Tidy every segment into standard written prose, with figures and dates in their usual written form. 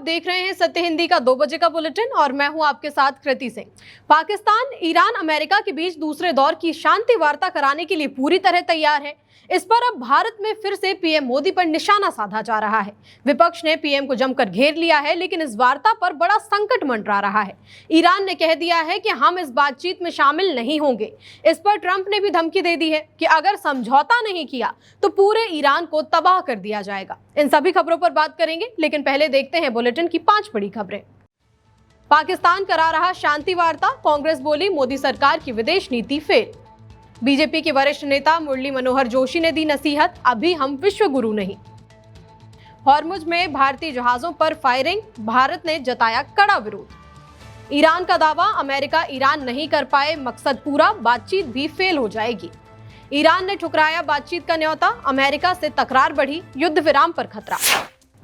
देख रहे हैं सत्य हिंदी का 2 बजे का बुलेटिन और मैं हूं आपके साथ कृति सिंह। पाकिस्तान ईरान अमेरिका के बीच दूसरे दौर की शांति वार्ता कराने के लिए पूरी तरह तैयार है। इस पर अब भारत में फिर से पीएम मोदी पर निशाना साधा जा रहा है। विपक्ष ने पीएम को जमकर घेर लिया है, लेकिन इस वार्ता पर बड़ा संकट मंडरा रहा है। ईरान ने कह दिया है कि हम इस बातचीत में शामिल नहीं होंगे। इस पर ट्रंप ने भी धमकी दे दी है कि अगर समझौता नहीं किया तो पूरे ईरान को तबाह कर दिया जाएगा। इन सभी खबरों पर बात करेंगे, लेकिन पहले देखते हैं बुलेटिन की 5 बड़ी खबरें। पाकिस्तान करा रहा शांति वार्ता, कांग्रेस बोली मोदी सरकार की विदेश नीति फेल। बीजेपी के वरिष्ठ नेता मुरली मनोहर जोशी ने दी नसीहत, अभी हम विश्व गुरु नहीं। हॉर्मुज में भारतीय जहाजों पर फायरिंग, भारत ने जताया कड़ा विरोध। ईरान का दावा, अमेरिका ईरान नहीं कर पाए मकसद पूरा, बातचीत भी फेल हो जाएगी। ईरान ने ठुकराया बातचीत का न्योता, अमेरिका से तकरार बढ़ी, युद्ध विराम पर खतरा।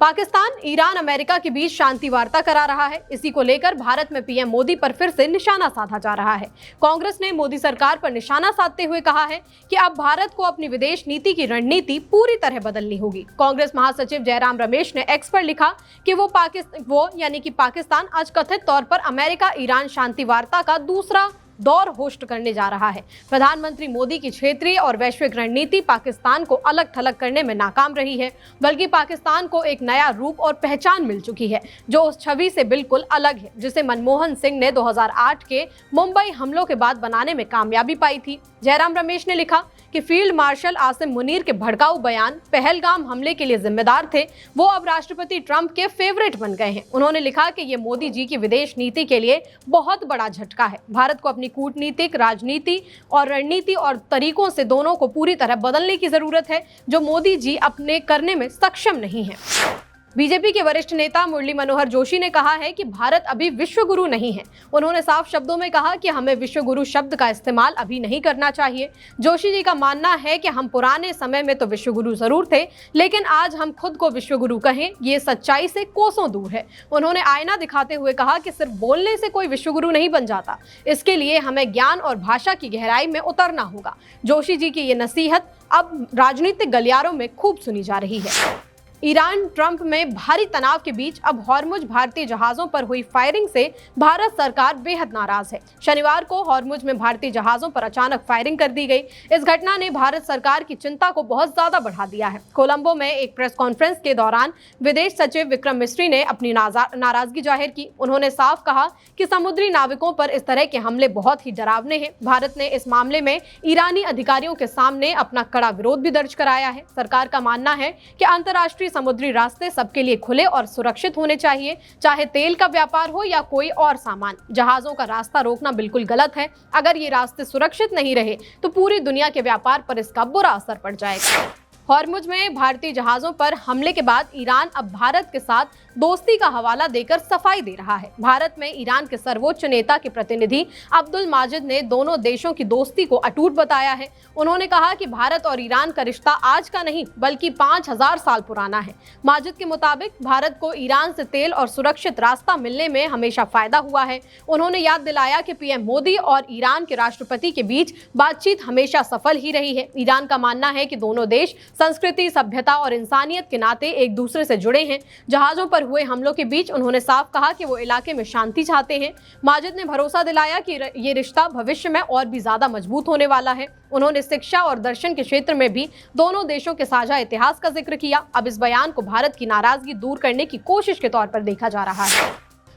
पाकिस्तान ईरान अमेरिका के बीच शांति वार्ता करा रहा है। इसी को लेकर भारत में पीएम मोदी पर फिर से निशाना साधा जा रहा है। कांग्रेस ने मोदी सरकार पर निशाना साधते हुए कहा है कि अब भारत को अपनी विदेश नीति की रणनीति पूरी तरह बदलनी होगी। कांग्रेस महासचिव जयराम रमेश ने एक्स पर लिखा कि वो पाकिस्तान आज कथित तौर पर अमेरिका ईरान शांति वार्ता का दूसरा दौर होस्ट करने जा रहा है। प्रधानमंत्री मोदी की क्षेत्रीय और वैश्विक रणनीति पाकिस्तान को अलग थलग करने में नाकाम रही है, बल्कि पाकिस्तान को एक नया रूप और पहचान मिल चुकी है जो उस छवि से बिल्कुल अलग है जिसे मनमोहन सिंह ने 2008 के मुंबई हमलों के बाद बनाने में कामयाबी पाई थी। जयराम रमेश ने लिखा कि फील्ड मार्शल आसिम मुनीर के भड़काऊ बयान पहलगाम हमले के लिए जिम्मेदार थे, वो अब राष्ट्रपति ट्रंप के फेवरेट बन गए हैं। उन्होंने लिखा कि ये मोदी जी की विदेश नीति के लिए बहुत बड़ा झटका है। भारत को अपनी कूटनीतिक, राजनीति और रणनीति और तरीकों से दोनों को पूरी तरह बदलने की जरूरत है, जो मोदी जी अपने करने में सक्षम नहीं है। बीजेपी के वरिष्ठ नेता मुरली मनोहर जोशी ने कहा है कि भारत अभी विश्व गुरु नहीं है। उन्होंने साफ शब्दों में कहा कि हमें विश्व गुरु शब्द का इस्तेमाल अभी नहीं करना चाहिए। जोशी जी का मानना है कि हम पुराने समय में तो विश्व गुरु जरूर थे, लेकिन आज हम खुद को विश्व गुरु कहें, ये सच्चाई से कोसों दूर है। उन्होंने आईना दिखाते हुए कहा कि सिर्फ बोलने से कोई विश्व गुरु नहीं बन जाता, इसके लिए हमें ज्ञान और भाषा की गहराई में उतरना होगा। जोशी जी की ये नसीहत अब राजनीतिक गलियारों में खूब सुनी जा रही है। ईरान ट्रंप में भारी तनाव के बीच अब हॉर्मुज भारतीय जहाजों पर हुई फायरिंग से भारत सरकार बेहद नाराज है। शनिवार को हॉर्मुज में भारतीय जहाजों पर अचानक फायरिंग कर दी गई। इस घटना ने भारत सरकार की चिंता को बहुत ज्यादा बढ़ा दिया है। कोलंबो में एक प्रेस कॉन्फ्रेंस के दौरान विदेश सचिव विक्रम मिस्री ने अपनी नाराजगी जाहिर की। उन्होंने साफ कहा कि समुद्री नाविकों पर इस तरह के हमले बहुत ही डरावने हैं। भारत ने इस मामले में ईरानी अधिकारियों के सामने अपना कड़ा विरोध भी दर्ज कराया है। सरकार का मानना है कि अंतर्राष्ट्रीय समुद्री रास्ते सबके लिए खुले और सुरक्षित होने चाहिए, चाहे तेल का व्यापार हो या कोई और सामान। जहाजों का रास्ता रोकना बिल्कुल गलत है। अगर ये रास्ते सुरक्षित नहीं रहे तो पूरी दुनिया के व्यापार पर इसका बुरा असर पड़ जाएगा। हॉर्मुज में भारतीय जहाजों पर हमले के बाद ईरान अब भारत के साथ दोस्ती का हवाला देकर सफाई दे रहा है। भारत में ईरान के सर्वोच्च नेता के प्रतिनिधि अब्दुल माजिद ने दोनों देशों की दोस्ती को अटूट बताया है। उन्होंने कहा कि भारत और ईरान का रिश्ता आज का नहीं बल्कि 5000 साल पुराना है। माजिद के मुताबिक भारत को ईरान से तेल और सुरक्षित रास्ता मिलने में हमेशा फायदा हुआ है। उन्होंने याद दिलाया कि पीएम मोदी और ईरान के राष्ट्रपति के बीच बातचीत हमेशा सफल ही रही है। ईरान का मानना है कि दोनों देश संस्कृति, सभ्यता और इंसानियत के नाते एक दूसरे से जुड़े हैं। जहाजों पर हुए हमलों के बीच उन्होंने साफ कहा कि वो इलाके में शांति चाहते हैं। माजिद ने भरोसा दिलाया कि ये रिश्ता भविष्य में और भी ज्यादा मजबूत होने वाला है। उन्होंने शिक्षा और दर्शन के क्षेत्र में भी दोनों देशों के साझा इतिहास का जिक्र किया। अब इस बयान को भारत की नाराजगी दूर करने की कोशिश के तौर पर देखा जा रहा है।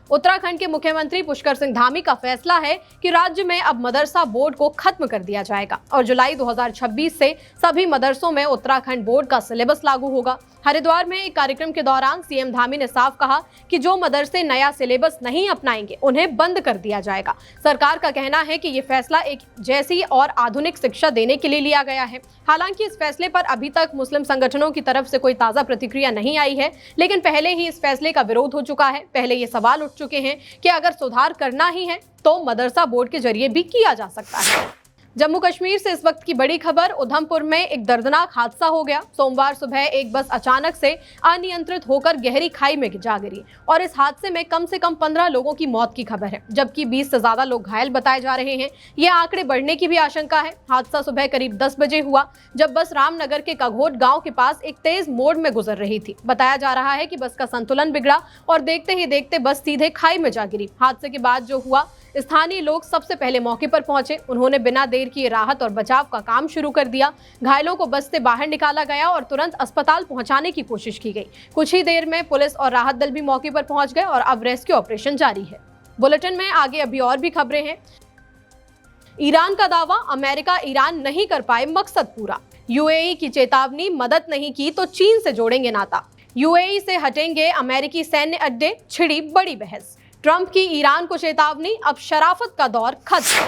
उत्तराखंड के मुख्यमंत्री पुष्कर सिंह धामी का फैसला है कि राज्य में अब मदरसा बोर्ड को खत्म कर दिया जाएगा और जुलाई 2026 से सभी मदरसों में उत्तराखंड बोर्ड का सिलेबस लागू होगा। हरिद्वार में एक कार्यक्रम के दौरान सीएम धामी ने साफ कहा कि जो मदरसे नया सिलेबस नहीं अपनाएंगे उन्हें बंद कर दिया जाएगा। सरकार का कहना है कि ये फैसला एक जैसी और आधुनिक शिक्षा देने के लिए लिया गया है। हालांकि इस फैसले पर अभी तक मुस्लिम संगठनों की तरफ से कोई ताजा प्रतिक्रिया नहीं आई है, लेकिन पहले ही इस फैसले का विरोध हो चुका है। पहले ये सवाल उठ चुके हैं कि अगर सुधार करना ही है तो मदरसा बोर्ड के जरिए भी किया जा सकता है। जम्मू कश्मीर से इस वक्त की बड़ी खबर। उधमपुर में एक दर्दनाक हादसा हो गया। सोमवार सुबह एक बस अचानक से अनियंत्रित होकर गहरी खाई में जा गिरी और इस हादसे में कम से कम 15 लोगों की मौत की खबर है, जबकि 20 से ज्यादा लोग घायल बताए जा रहे हैं। ये आंकड़े बढ़ने की भी आशंका है। हादसा सुबह करीब 10 बजे हुआ, जब बस रामनगर के कघोट गांव के पास एक तेज मोड़ में गुजर रही थी। बताया जा रहा है कि बस का संतुलन बिगड़ा और देखते ही देखते बस सीधे खाई में जा गिरी। हादसे के बाद जो हुआ, स्थानीय लोग सबसे पहले मौके पर पहुंचे। उन्होंने बिना देर किए राहत और बचाव का काम शुरू कर दिया। घायलों को बस से बाहर निकाला गया और तुरंत अस्पताल पहुंचाने की कोशिश की गई। कुछ ही देर में पुलिस और राहत दल भी मौके पर पहुंच गए और अब रेस्क्यू ऑपरेशन जारी है। बुलेटिन में आगे अभी और भी खबरें हैं। ईरान का दावा, अमेरिका ईरान नहीं कर पाए मकसद पूरा। यूएई की चेतावनी, मदद नहीं की तो चीन से जोड़ेंगे नाता। यूएई से हटेंगे अमेरिकी सैन्य अड्डे, छिड़ी बड़ी बहस। ट्रंप की ईरान को चेतावनी, अब शराफत का दौर खत्म।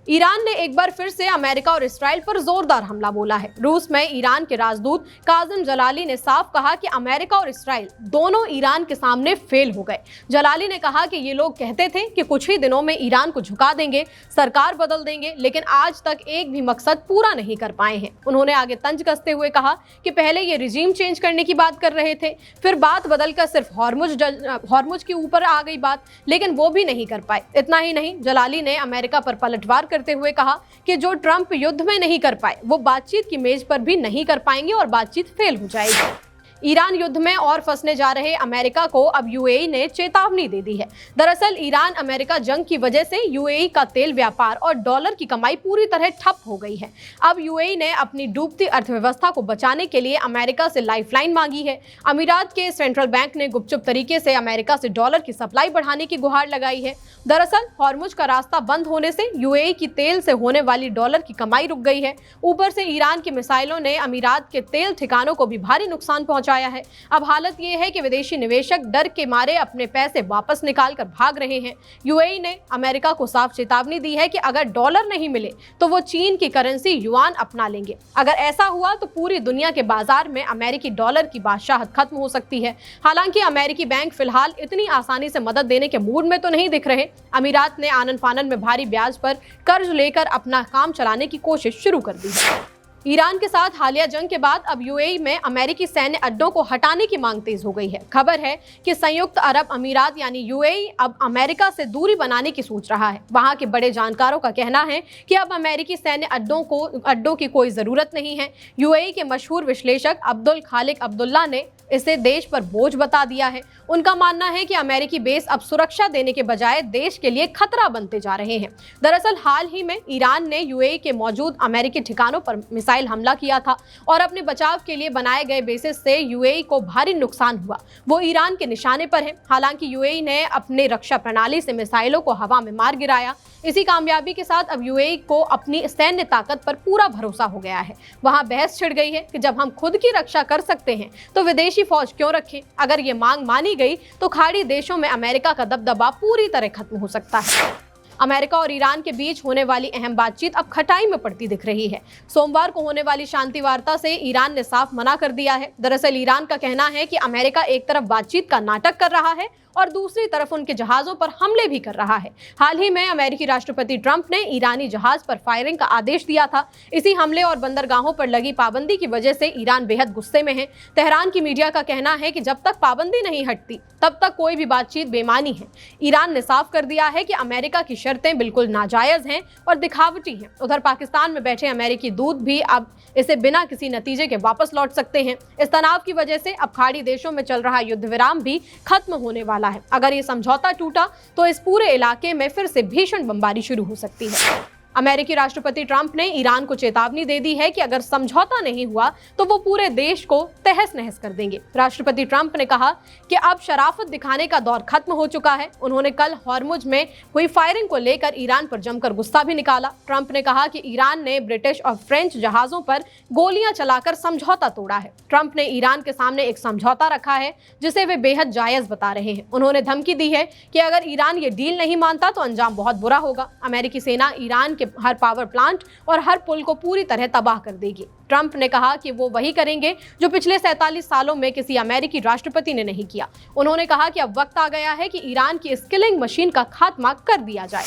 ईरान ने एक बार फिर से अमेरिका और इस्राइल पर जोरदार हमला बोला है। रूस में ईरान के राजदूत काजिम जलाली ने साफ कहा कि अमेरिका और इस्राइल दोनों ईरान के सामने फेल हो गए। जलाली ने कहा कि ये लोग कहते थे कि कुछ ही दिनों में ईरान को झुका देंगे, सरकार बदल देंगे, लेकिन आज तक एक भी मकसद पूरा नहीं कर पाए हैं। उन्होंने आगे तंज कसते हुए कहा कि पहले ये रिजीम चेंज करने की बात कर रहे थे, फिर बात बदलकर सिर्फ हॉर्मुज के ऊपर आ गई बात, लेकिन वो भी नहीं कर पाए। इतना ही नहीं, जलाली ने अमेरिका पर पलटवार करते हुए कहा कि जो ट्रंप युद्ध में नहीं कर पाए, वो बातचीत की मेज पर भी नहीं कर पाएंगे और बातचीत फेल हो जाएगी। ईरान युद्ध में और फंसने जा रहे अमेरिका को अब यूएई ने चेतावनी दे दी है। दरअसल ईरान अमेरिका जंग की वजह से यूएई का तेल व्यापार और डॉलर की कमाई पूरी तरह ठप हो गई है। अब यूएई ने अपनी डूबती अर्थव्यवस्था को बचाने के लिए अमेरिका से लाइफलाइन मांगी है। अमीरात के सेंट्रल बैंक ने गुपचुप तरीके से अमेरिका से डॉलर की सप्लाई बढ़ाने की गुहार लगाई है। दरअसल हॉर्मुज का रास्ता बंद होने से यूएई की तेल से होने वाली डॉलर की कमाई रुक गई है। ऊपर से ईरान की मिसाइलों ने अमीरात के तेल ठिकानों को भी भारी नुकसान पहुंचाया है। अब हालत ये है कि विदेशी निवेशक डर के मारे अपने पैसे वापस निकाल कर भाग रहे हैं। यूएई ने अमेरिका को साफ चेतावनी दी है कि अगर डॉलर नहीं मिले तो वो चीन की करेंसी युआन अपना लेंगे। अगर ऐसा हुआ तो पूरी दुनिया के बाजार में अमेरिकी डॉलर की बादशाहत खत्म हो सकती है। हालांकि अमेरिकी बैंक फिलहाल इतनी आसानी से मदद देने के मूड में तो नहीं दिख रहे। अमीरात ने आनन फानन में भारी ब्याज पर कर्ज लेकर अपना काम चलाने की कोशिश शुरू कर दी है। ईरान के साथ हालिया जंग के बाद अब यूएई में अमेरिकी सैन्य अड्डों को हटाने की मांग तेज हो गई है। खबर है कि संयुक्त अरब अमीरात यानी यूएई अब अमेरिका से दूरी बनाने की सोच रहा है। वहां के बड़े जानकारों का कहना है कि अब अमेरिकी सैन्य अड्डों की कोई जरूरत नहीं है। यूएई के मशहूर विश्लेषक अब्दुल खालिक अब्दुल्ला ने इसे देश पर बोझ बता दिया है। उनका मानना है कि अमेरिकी बेस अब सुरक्षा देने के बजाय देश के लिए खतरा बनते जा रहे हैं। दरअसल हाल ही में ईरान ने यूएई के मौजूद अमेरिकी ठिकानों पर मिसाइल हमला किया था और अपने बचाव के लिए बनाए गए बेसिस से यूएई को भारी नुकसान हुआ। वो ईरान के निशाने पर है। हालांकि यूएई ने अपने रक्षा प्रणाली से मिसाइलों को हवा में मार गिराया। इसी कामयाबी के साथ अब यूएई को अपनी सैन्य ताकत पर पूरा भरोसा हो गया है। वहां बहस छिड़ गई है कि जब हम खुद की रक्षा कर सकते हैं तो विदेशी फौज क्यों रखें। अगर ये मांग मानी गई तो खाड़ी देशों में अमेरिका का दबदबा पूरी तरह खत्म हो सकता है। अमेरिका और ईरान के बीच होने वाली अहम बातचीत अब खटाई में पड़ती दिख रही है। सोमवार को होने वाली शांति वार्ता से ईरान ने साफ मना कर दिया है। दरअसल ईरान का कहना है कि अमेरिका एक तरफ बातचीत का नाटक कर रहा है और दूसरी तरफ उनके जहाजों पर हमले भी कर रहा है। हाल ही में अमेरिकी राष्ट्रपति ट्रंप ने ईरानी जहाज पर फायरिंग का आदेश दिया था। इसी हमले और बंदरगाहों पर लगी पाबंदी की वजह से ईरान बेहद गुस्से में है। तेहरान की मीडिया का कहना है कि जब तक पाबंदी नहीं हटती तब तक कोई भी बातचीत बेमानी है। ईरान ने साफ कर दिया है कि अमेरिका की शर्तें बिल्कुल नाजायज हैं और दिखावटी हैं। उधर पाकिस्तान में बैठे अमेरिकी दूत भी अब इसे बिना किसी नतीजे के वापस लौट सकते हैं। इस तनाव की वजह से अब खाड़ी देशों में चल रहा युद्ध विराम भी खत्म होने वाला है। अगर ये समझौता टूटा तो इस पूरे इलाके में फिर से भीषण बमबारी शुरू हो सकती है। अमेरिकी राष्ट्रपति ट्रंप ने ईरान को चेतावनी दे दी है कि अगर समझौता नहीं हुआ तो वो पूरे देश को तहस नहस कर देंगे। राष्ट्रपति ट्रंप ने कहा कि अब शराफत दिखाने का दौर खत्म हो चुका है। उन्होंने कल हॉर्मुज में हुई फायरिंग को लेकर ईरान पर जमकर गुस्सा भी निकाला। ट्रंप ने कहा कि ईरान ने ब्रिटिश और फ्रेंच जहाजों पर गोलियां चलाकर समझौता तोड़ा है। ट्रंप ने ईरान के सामने एक समझौता रखा है जिसे वे बेहद जायज बता रहे हैं। उन्होंने धमकी दी है कि अगर ईरान ये डील नहीं मानता तो अंजाम बहुत बुरा होगा। अमेरिकी सेना ईरान के हर पावर प्लांट और हर पुल को पूरी तरह तबाह कर देगी। ट्रंप ने कहा कि वो वही करेंगे जो पिछले 47 सालों में किसी अमेरिकी राष्ट्रपति ने नहीं किया। उन्होंने कहा कि अब वक्त आ गया है कि ईरान की स्किलिंग मशीन का खात्मा कर दिया जाए।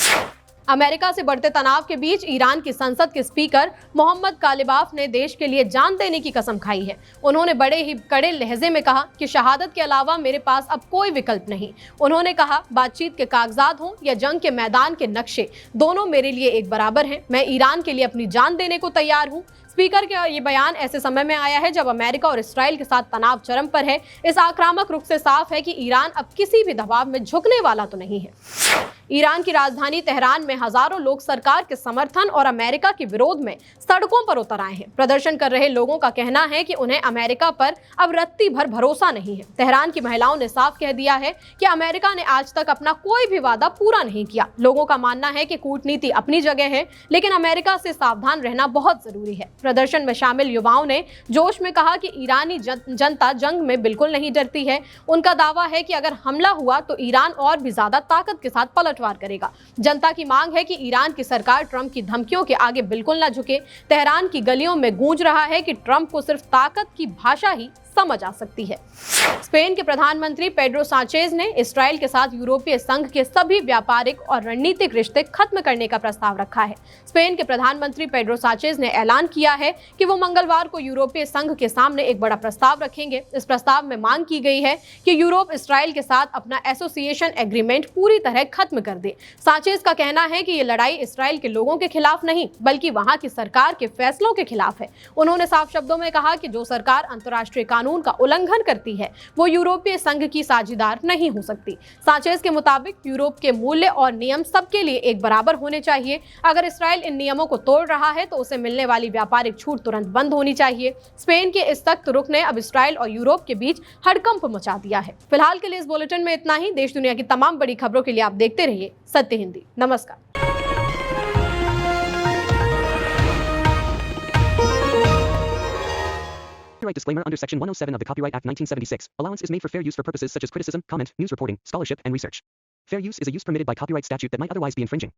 अमेरिका से बढ़ते तनाव के बीच ईरान की संसद के स्पीकर मोहम्मद कालिबाफ ने देश के लिए जान देने की कसम खाई है। उन्होंने बड़े ही कड़े लहजे में कहा कि शहादत के अलावा मेरे पास अब कोई विकल्प नहीं। उन्होंने कहा, बातचीत के कागजात हों या जंग के मैदान के नक्शे, दोनों मेरे लिए एक बराबर हैं। मैं ईरान के लिए अपनी जान देने को तैयार हूँ। स्पीकर का ये बयान ऐसे समय में आया है जब अमेरिका और इस्राएल के साथ तनाव चरम पर है। इस आक्रामक रुख से साफ है कि ईरान अब किसी भी दबाव में झुकने वाला तो नहीं है। ईरान की राजधानी तेहरान में हजारों लोग सरकार के समर्थन और अमेरिका के विरोध में सड़कों पर उतर आए हैं। प्रदर्शन कर रहे लोगों का कहना है कि उन्हें अमेरिका पर अब रत्ती भर भरोसा नहीं है। तेहरान की महिलाओं ने साफ कह दिया है कि अमेरिका ने आज तक अपना कोई भी वादा पूरा नहीं किया। लोगों का मानना है कि कूटनीति अपनी जगह है, लेकिन अमेरिका से सावधान रहना बहुत जरूरी है। प्रदर्शन में शामिल युवाओं ने जोश में कहा कि ईरानी जनता जंग में बिल्कुल नहीं डरती है। उनका दावा है कि अगर हमला हुआ तो ईरान और भी ज्यादा ताकत के साथ पलटवार करेगा। जनता की मांग है कि ईरान की सरकार ट्रंप की धमकियों के आगे बिल्कुल न झुके। तेहरान की गलियों में गूंज रहा है कि ट्रंप को सिर्फ ताकत की भाषा ही समझ आ सकती है। स्पेन के प्रधानमंत्री पेड्रो सांचेज ने इस्राएल के साथ यूरोपीय संघ के सभी व्यापारिक और रणनीतिक रिश्ते खत्म करने का प्रस्ताव रखा है। स्पेन के प्रधानमंत्री पेड्रो सांचेज ने ऐलान किया है कि वो मंगलवार को यूरोपीय संघ के सामने एक बड़ा प्रस्ताव रखेंगे। इस प्रस्ताव में मांग की गई है कि यूरोप इस्राएल के साथ अपना एसोसिएशन एग्रीमेंट पूरी तरह खत्म कर दे। सांचेज का कहना है कि ये लड़ाई इस्राएल के लोगों के खिलाफ नहीं, बल्कि वहां की सरकार के फैसलों के खिलाफ है। उन्होंने साफ शब्दों में कहा कि जो सरकार अंतर्राष्ट्रीय कानून का उल्लंघन करती है वो यूरोपीय संघ की साझेदार नहीं हो सकती। सांचेज के मुताबिक यूरोप के मूल्य और नियम सबके लिए एक बराबर होने चाहिए। अगर इस्राएल इन नियमों को तोड़ रहा है तो उसे मिलने वाली व्यापारिक छूट तुरंत बंद होनी चाहिए। स्पेन के इस सख्त रुख ने अब इस्राएल और यूरोप के बीच हड़कंप मचा दिया है। फिलहाल के लिए इस बुलेटिन में इतना ही। देश दुनिया की तमाम बड़ी खबरों के लिए आप देखते रहिए सत्य हिंदी। नमस्कार। Copyright disclaimer under Section 107 of the Copyright Act 1976. Allowance is made for fair use for purposes such as criticism, comment, news reporting, scholarship, and research. Fair use is a use permitted by copyright statute that might otherwise be infringing.